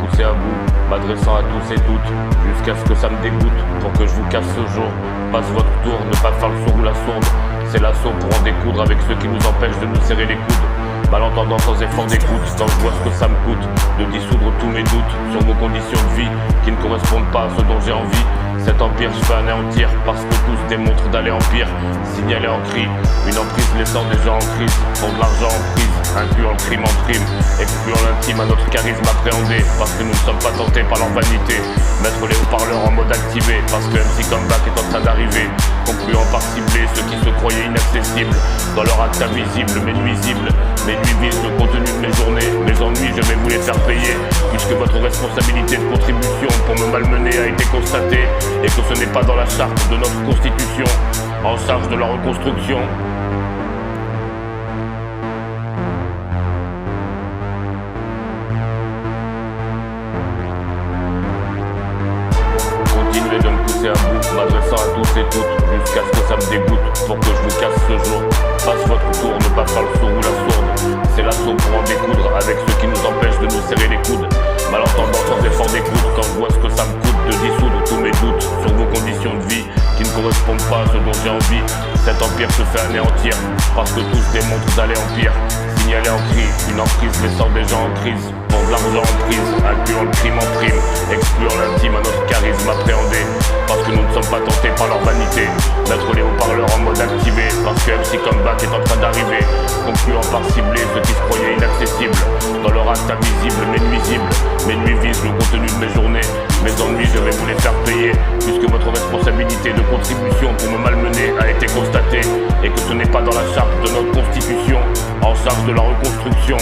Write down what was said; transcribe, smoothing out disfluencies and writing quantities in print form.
poussé à bout, m'adressant à tous et toutes, jusqu'à ce que ça me dégoûte, pour que je vous casse ce jour. Passe votre tour, ne pas faire le sourd ou la sourde, c'est l'assaut pour en découdre avec ceux qui nous empêchent de nous serrer les coudes. Malentendant sans effort d'écoute, quand je vois ce que ça me coûte, de dissoudre tous mes doutes sur vos conditions de vie, qui ne correspondent pas à ce dont j'ai envie. Cet empire je fais anéantir, parce que tous démontrent d'aller en pire. Signalé en cri, une emprise laissant des gens en crise, font de l'argent en prise, incluant le crime en prime, excluant l'intime à notre charisme appréhendé, parce que nous ne sommes pas tentés par leur vanité. Mettre les haut-parleurs en mode activé, parce que MC Comeback est en train d'arriver, concluant par cibler ceux qui se croyaient inaccessibles, dans leur acte invisible mais nuisible. Mes nuits visent le contenu de mes journées, mes ennuis je vais vous les faire payer, puisque votre responsabilité de contribution pour me malmener a été constatée, et que ce n'est pas dans la charte de notre constitution, en charge de la reconstruction. Continuez de me pousser à bout, m'adressant à tous et toutes, jusqu'à ce que ça me dégoûte, pour que je vous casse ce jour. Passe votre tour, ne pas faire le sourd ou la sourde, c'est l'assaut pour en découdre avec ceux qui nous empêchent de nous serrer les coudes. Malentendant sans effort d'écoute, quand je vois ce que ça me coûte de dissoudre tous mes doutes sur vos conditions de vie qui ne correspondent pas à ce dont j'ai envie. Cet empire se fait anéantir, parce que tous démontrent d'aller en pire. Signalé en cri, une emprise laissant des gens en crise, pour de l'argent en prise, incluant le crime en prime, excluant l'intime à notre charisme appréhendé, parce que nous ne sommes pas tentés par leur vanité. Mettre les haut-parleurs en mode activé, parce que MC Comeback est en train d'arriver, concluant par cibler ceux qui se croyaient inaccessibles, dans leur acte invisible mais nuisible. Mes nuits visent le contenu de mes journées, mes ennuis je vais vous les faire payer, puisque votre responsabilité de contribution pour me malmener a été constatée, et que ce n'est pas dans la charte de notre constitution, en charge de la reconstruction.